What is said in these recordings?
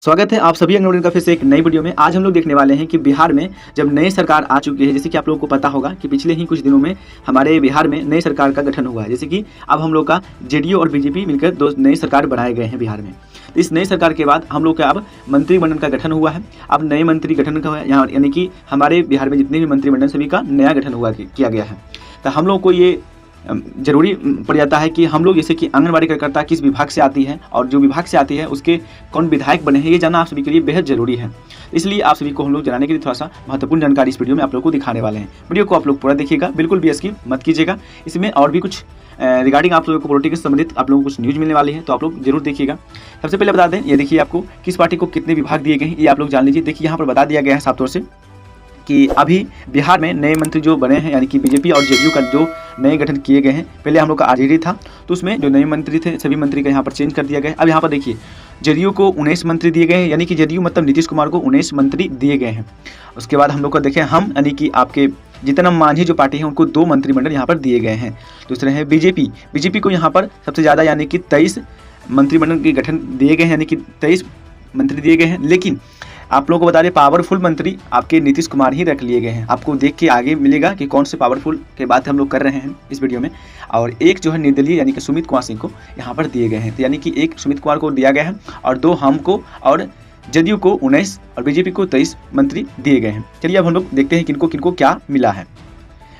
स्वागत है आप सभी अंगनवाड़ी का फिर से एक नई वीडियो में। आज हम लोग देखने वाले हैं कि बिहार में जब नई सरकार आ चुकी है, जैसे कि आप लोगों को पता होगा कि पिछले ही कुछ दिनों में हमारे बिहार में नई सरकार का गठन हुआ है। जैसे कि अब हम लोग का जेडीयू और बीजेपी मिलकर दो नई सरकार बनाए गए हैं बिहार में। तो इस नई सरकार के बाद हम लोग का अब मंत्रिमंडल का गठन हुआ है। अब नए मंत्री गठन का यहाँ यानी कि हमारे बिहार में जितने भी मंत्रिमंडल सभी का नया गठन हुआ किया गया है। तो हम लोग को ये जरूरी पड़ जाता है कि हम लोग जैसे कि आंगनबाड़ी कार्यकर्ता किस विभाग से आती है और जो विभाग से आती है उसके कौन विधायक बने हैं, ये जानना आप सभी के लिए बेहद जरूरी है। इसलिए आप सभी को हम लोग जानने के लिए थोड़ा सा महत्वपूर्ण जानकारी इस वीडियो में आप लोग को दिखाने वाले हैं। वीडियो को आप लोग पूरा देखिएगा, बिल्कुल भी स्किप मत कीजिएगा। इसमें और भी कुछ रिगार्डिंग आप लोगों को पॉलिटिक्स से संबंधित आप लोगों को कुछ न्यूज़ मिलने वाली है, तो आप लोग जरूर देखिएगा। सबसे पहले बता दें, ये देखिए आपको किस पार्टी को कितने विभाग दिए गए हैं ये आप लोग जान लीजिए। देखिए यहाँ पर बता दिया गया है साफ तौर से कि अभी बिहार में नए मंत्री जो बने हैं, यानी कि बीजेपी और जेडीयू का जो नए गठन किए गए हैं। पहले हम लोग का आरजेडी था, तो उसमें जो नए मंत्री थे सभी मंत्री का यहाँ पर चेंज कर दिया गया है। अब यहाँ पर देखिए जेडीयू को 19 मंत्री दिए गए हैं, यानी कि जेडीयू मतलब नीतीश कुमार को 19 मंत्री दिए गए हैं। उसके बाद हम लोग का देखें हम यानी कि आपके जीतन राम मांझी जो पार्टी है उनको 2 मंत्रिमंडल यहाँ पर दिए गए हैं। दूसरे है बीजेपी को यहाँ पर सबसे ज़्यादा यानी कि 23 मंत्रिमंडल के गठन दिए गए हैं, यानी कि 23 मंत्री दिए गए हैं। लेकिन आप लोगों को बता दें पावरफुल मंत्री आपके नीतीश कुमार ही रख लिए गए हैं। आपको देख के आगे मिलेगा कि कौन से पावरफुल के बात हम लोग कर रहे हैं इस वीडियो में। और एक जो है निर्दलीय यानी कि सुमित कुमार सिंह को यहाँ पर दिए गए हैं। तो यानी कि एक सुमित कुमार को दिया गया है और 2 हमको और जेडीयू को 19 और बीजेपी को 23 मंत्री दिए गए हैं। चलिए अब हम लोग देखते हैं किनको किनको क्या मिला है।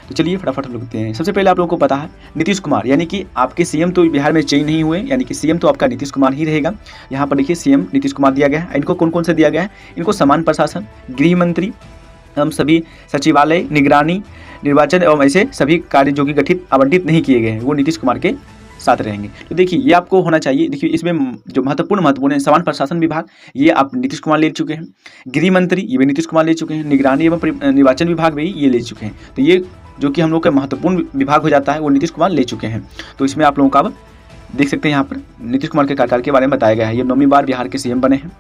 तो चलिए फटाफट हम लोग देखते हैं। सबसे पहले आप लोगों को पता है नीतीश कुमार, यानी कि आपके सीएम तो बिहार में चेंज नहीं हुए, यानी कि सीएम तो आपका नीतीश कुमार ही रहेगा। यहाँ पर देखिए सीएम नीतीश कुमार दिया गया है। इनको कौन कौन से दिया गया है? इनको समान प्रशासन, गृह मंत्री, हम सभी सचिवालय, निगरानी, निर्वाचन एवं ऐसे सभी कार्य जो कि गठित आवंटित नहीं किए गए हैं वो नीतीश कुमार के साथ रहेंगे। तो देखिए ये आपको होना चाहिए। देखिए इसमें जो महत्वपूर्ण है समान प्रशासन विभाग, ये आप नीतीश कुमार ले चुके हैं। गृह मंत्री ये भी नीतीश कुमार ले चुके हैं। निगरानी एवं निर्वाचन विभाग भी ये ले चुके हैं। तो ये जो कि हम लोग का महत्वपूर्ण विभाग हो जाता है वो नीतीश कुमार ले चुके हैं। तो इसमें आप लोगों का अब देख सकते हैं यहाँ पर नीतीश कुमार के कार्यकाल के बारे में बताया गया है। ये 9वीं बार बिहार के सीएम बने हैं।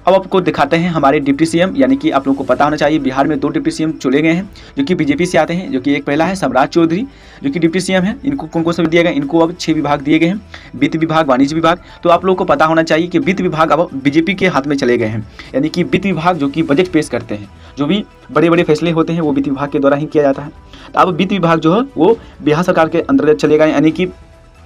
अब आपको दिखाते हैं हमारे डिप्टी सीएम, यानी कि आप लोगों को पता होना चाहिए बिहार में 2 डिप्टी सीएम चुने गए हैं जो कि बीजेपी से आते हैं। जो कि एक पहला है सम्राट चौधरी जो कि डिप्टी सीएम है। इनको कौन कौन से दिया गया? इनको अब 6 विभाग दिए गए हैं, वित्त विभाग, वाणिज्य विभाग। तो आप लोगों को पता होना चाहिए कि वित्त विभाग अब बीजेपी के हाथ में चले गए हैं। यानी कि वित्त विभाग जो कि बजट पेश करते हैं, जो भी बड़े बड़े फैसले होते हैं वो वित्त विभाग के द्वारा ही किया जाता है। तो अब वित्त विभाग जो है वो बिहार सरकार के अंतर्गत चले गए, यानी कि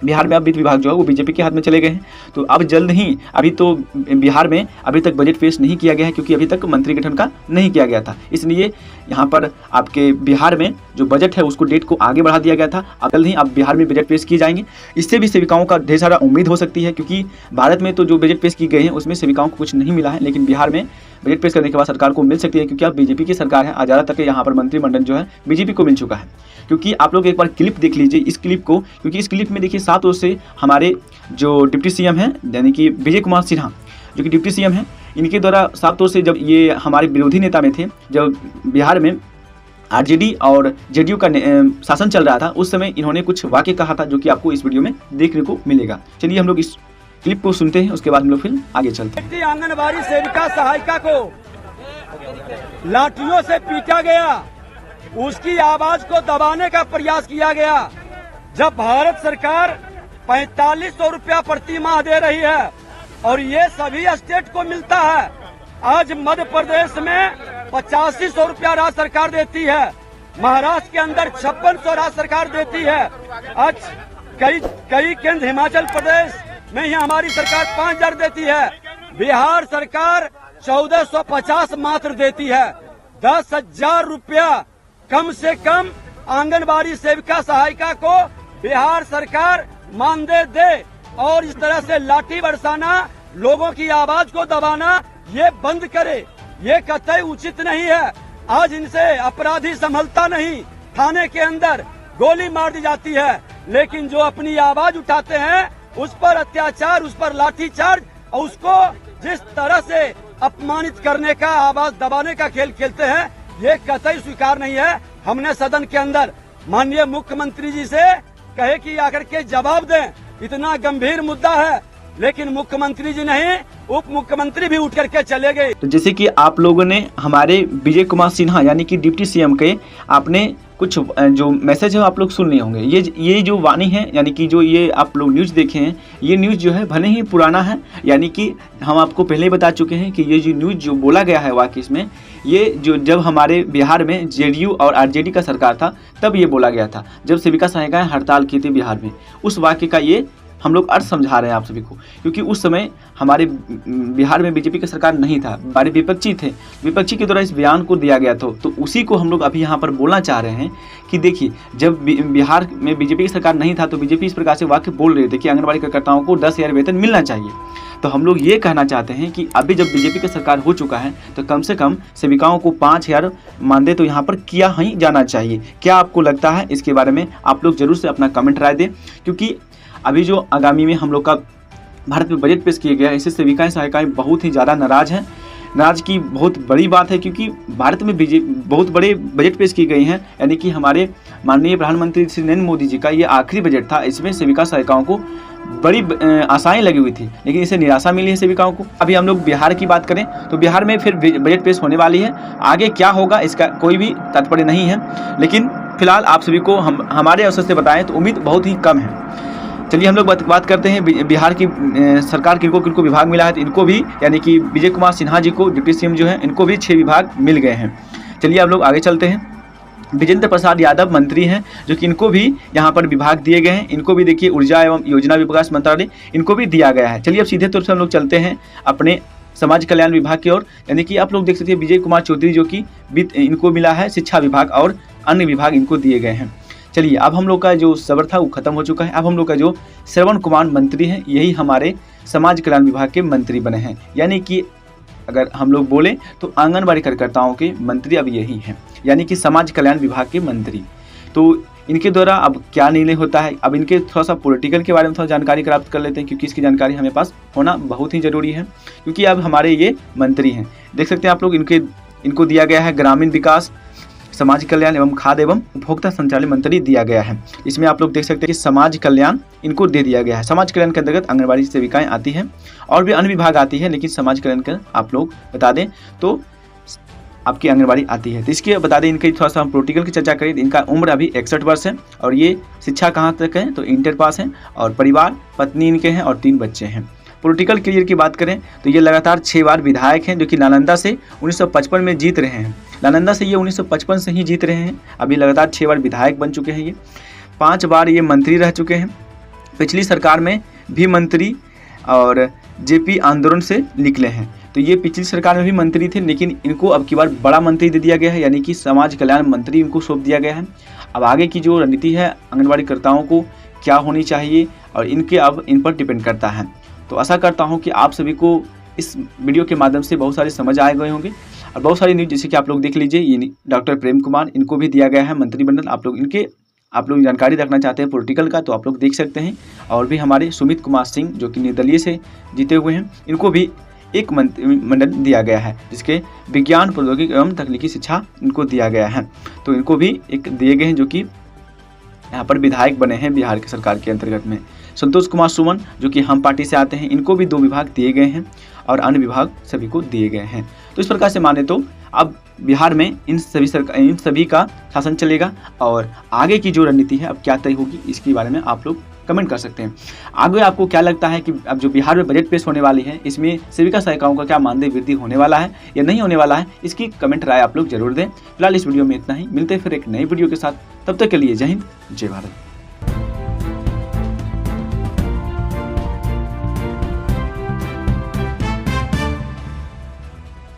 बिहार में अब वित्त विभाग जो है वो बीजेपी के हाथ में चले गए हैं। तो अब जल्द ही, अभी तो बिहार में अभी तक बजट पेश नहीं किया गया है क्योंकि अभी तक मंत्री गठन का नहीं किया गया था। इसलिए यहाँ पर आपके बिहार में जो बजट है उसको डेट को आगे बढ़ा दिया गया था। अब जल्द ही अब बिहार में बजट पेश किए जाएंगे। इससे भी सेविकाओं का ढेर सारा उम्मीद हो सकती है, क्योंकि भारत में तो जो बजट पेश की गई है उसमें सेविकाओं को कुछ नहीं मिला है, लेकिन बिहार में बजट पेश करने के बाद सरकार को मिल सकती है, क्योंकि अब बीजेपी की सरकार है। ज़्यादातर तक यहाँ पर मंत्रिमंडल जो है बीजेपी को मिल चुका है। क्योंकि आप लोग एक बार क्लिप देख लीजिए इस क्लिप को, क्योंकि इस क्लिप में देखिए 7 ओर से हमारे जो डिप्टी सीएम हैं यानी कि विजय कुमार सिन्हा जो कि डिप्टी सीएम हैं, इनके द्वारा 7 ओर से जब ये हमारे विरोधी नेता में थे, जब बिहार में आरजेडी और जेडीयू का शासन चल रहा था, उस समय इन्होंने कुछ वाक्य कहा था जो कि आपको इस वीडियो में देखने को मिलेगा। चलिए हम लोग इस क्लिप को सुनते हैं, उसके बाद हम लोग फिर आगे चलते हैं। आंगनबाड़ी सेविका सहायिका को लाठियों से पीटा गया, उसकी आवाज को दबाने का प्रयास किया गया। जब भारत सरकार 4500 रुपया प्रति माह दे रही है और ये सभी स्टेट को मिलता है, आज मध्य प्रदेश में 8500 रुपया राज्य सरकार देती है, महाराष्ट्र के अंदर 5600 राज्य सरकार देती है, आज कई केंद्र हिमाचल प्रदेश में ही हमारी सरकार 5000 देती है, बिहार सरकार 1450 मात्र देती है। 10,000 रुपया कम से कम आंगनबाड़ी सेविका सहायिका को बिहार सरकार मानदेय दे, और इस तरह से लाठी बरसाना, लोगों की आवाज को दबाना ये बंद करे। ये कतई उचित नहीं है। आज इनसे अपराधी संभलता नहीं, थाने के अंदर गोली मार दी जाती है, लेकिन जो अपनी आवाज उठाते हैं उस पर अत्याचार, उस पर लाठीचार्ज और उसको जिस तरह से अपमानित करने का, आवाज दबाने का खेल खेलते हैं, ये कतई स्वीकार नहीं है। हमने सदन के अंदर माननीय मुख्यमंत्री जी से कहे कि आकर के जवाब दें, इतना गंभीर मुद्दा है, लेकिन मुख्यमंत्री जी नहीं, उप मुख्यमंत्री भी उठ करके चले गए। तो जैसे कि आप लोगों ने हमारे विजय कुमार सिन्हा यानी कि डिप्टी सीएम के आपने कुछ जो मैसेज है आप लोग सुन लिए होंगे। ये जो वाणी है, यानी कि जो ये आप लोग न्यूज़ देखे हैं, ये न्यूज़ जो है भले ही पुराना है, यानी कि हम आपको पहले ही बता चुके हैं कि ये जो न्यूज़ जो बोला गया है वाकई इसमें, ये जो जब हमारे बिहार में जेडीयू और आरजेडी का सरकार था तब ये बोला गया था, जब सेविका सहायिकाएँ हड़ताल की थी बिहार में। उस वाक्य का ये हम लोग अर्थ समझा रहे हैं आप सभी को, क्योंकि उस समय हमारे बिहार में बीजेपी का सरकार नहीं था, हमारे विपक्षी थे, विपक्षी के द्वारा इस बयान को दिया गया था। तो उसी को हम लोग अभी यहाँ पर बोलना चाह रहे हैं कि देखिए, जब बिहार में बीजेपी की सरकार नहीं था तो बीजेपी इस प्रकार से वाक्य बोल रहे थे कि आंगनबाड़ी कार्यकर्ताओं को 10,000 वेतन मिलना चाहिए। तो हम लोग ये कहना चाहते हैं कि अभी जब बीजेपी का सरकार हो चुका है तो कम से कम सेविकाओं को 5,000 मानदेय तो यहाँ पर किया ही जाना चाहिए। क्या आपको लगता है, इसके बारे में आप लोग जरूर से अपना कमेंट राय दें, क्योंकि अभी जो आगामी में हम लोग का भारत में बजट पेश किया गया है, इससे सेविकाएं सहायिकाएं बहुत ही ज़्यादा नाराज़ हैं। नाराज की बहुत बड़ी बात है, क्योंकि भारत में बहुत बड़े बजट पेश किए गए हैं, यानी कि हमारे माननीय प्रधानमंत्री श्री नरेंद्र मोदी जी का ये आखिरी बजट था। इसमें सेविका सहायिकाओं को बड़ी आशाएं लगी हुई थी, लेकिन इसे निराशा मिली है सेविकाओं को। अभी हम लोग बिहार की बात करें तो बिहार में फिर बजट पेश होने वाली है, आगे क्या होगा इसका कोई भी तात्पर्य नहीं है, लेकिन फिलहाल आप सभी को हम हमारे अवसर से बताएं तो उम्मीद बहुत ही कम है। चलिए हम लोग बात करते हैं बिहार की सरकार किनको विभाग मिला है। तो इनको भी, यानी कि विजय कुमार सिन्हा जी को, डिप्टी सीएम जो है, इनको भी 6 विभाग मिल गए हैं। चलिए आप लोग आगे चलते हैं। विजेंद्र प्रसाद यादव मंत्री हैं, जो कि इनको भी यहाँ पर विभाग दिए गए हैं। इनको भी देखिए ऊर्जा एवं योजना विकास मंत्रालय इनको भी दिया गया है। चलिए अब सीधे तौर से हम लोग चलते हैं अपने समाज कल्याण विभाग की ओर, यानी कि आप लोग देख सकते हैं विजय कुमार चौधरी जो कि इनको मिला है शिक्षा विभाग और अन्य विभाग इनको दिए गए हैं। चलिए अब हम लोग का जो सबर था वो खत्म हो चुका है। अब हम लोग का जो श्रवण कुमार मंत्री हैं, यही हमारे समाज कल्याण विभाग के मंत्री बने हैं, यानी कि अगर हम लोग बोलें तो आंगनबाड़ी कार्यकर्ताओं के मंत्री अब यही हैं, यानी कि समाज कल्याण विभाग के मंत्री। तो इनके द्वारा अब क्या निर्णय होता है, अब इनके थोड़ा सा पॉलिटिकल के बारे में थोड़ा जानकारी प्राप्त कर लेते हैं, क्योंकि इसकी जानकारी हमें पास होना बहुत ही ज़रूरी है, क्योंकि अब हमारे ये मंत्री हैं। देख सकते हैं आप लोग, इनको दिया गया है ग्रामीण विकास, समाज कल्याण एवं खाद्य एवं उपभोक्ता संचालन मंत्री दिया गया है। इसमें आप लोग देख सकते हैं कि समाज कल्याण इनको दे दिया गया है। समाज कल्याण के अंतर्गत आंगनबाड़ी सेविकाएं आती हैं और भी अन्य विभाग आती है, लेकिन समाज कल्याण का आप लोग बता दें तो आपकी आंगनबाड़ी आती है। तो इसके बता दें, इनकी थोड़ा सा हम पॉलिटिकल की चर्चा करें। इनका उम्र अभी 61 वर्ष है और ये शिक्षा कहाँ तक है तो इंटर पास है, और परिवार पत्नी इनके हैं और 3 बच्चे हैं। पॉलिटिकल करियर की बात करें तो ये लगातार 6 बार विधायक हैं, जो कि नालंदा से 1955 में जीत रहे हैं। नालंदा से ये 1955 से ही जीत रहे हैं। अभी लगातार 6 बार विधायक बन चुके हैं। ये 5 बार ये मंत्री रह चुके हैं। पिछली सरकार में भी मंत्री और जेपी आंदोलन से निकले हैं। तो ये पिछली सरकार में भी मंत्री थे, लेकिन इनको अब की बार बड़ा मंत्री दे दिया गया है, यानी कि समाज कल्याण मंत्री इनको सौंप दिया गया है। अब आगे की जो रणनीति है आंगनबाड़ी कर्ताओं को क्या होनी चाहिए, और इनके अब इन पर डिपेंड करता है। तो आशा करता हूँ कि आप सभी को इस वीडियो के माध्यम से बहुत सारे समझ आए गए होंगे, और बहुत सारी न्यूज़ जैसे कि आप लोग देख लीजिए, ये डॉक्टर प्रेम कुमार, इनको भी दिया गया है मंत्रिमंडल। आप लोग जानकारी रखना चाहते हैं पॉलिटिकल का तो आप लोग देख सकते हैं। और भी हमारे सुमित कुमार सिंह जो कि निर्दलीय से जीते हुए हैं, इनको भी एक मंत्रिमंडल दिया गया है, जिसके विज्ञान प्रौद्योगिकी एवं तकनीकी शिक्षा इनको दिया गया है। तो इनको भी एक दिए गए हैं, जो कि यहाँ पर विधायक बने हैं बिहार की सरकार के अंतर्गत में। संतोष कुमार सुमन जो कि हम पार्टी से आते हैं, इनको भी 2 विभाग दिए गए हैं और अन्य विभाग सभी को दिए गए हैं। तो इस प्रकार से माने तो अब बिहार में इन सभी का शासन चलेगा, और आगे की जो रणनीति है अब क्या तय होगी इसके बारे में आप लोग कमेंट कर सकते हैं। आगे आपको क्या लगता है कि अब जो बिहार में बजट पेश होने वाली है, इसमें सेविका सहायिकाओं का क्या मानदेय वृद्धि होने वाला है या नहीं होने वाला है, इसकी कमेंट राय आप लोग जरूर दें। फिलहाल इस वीडियो में इतना ही, मिलते हैं फिर एक नई वीडियो के साथ। तब तक के लिए जय हिंद, जय भारत।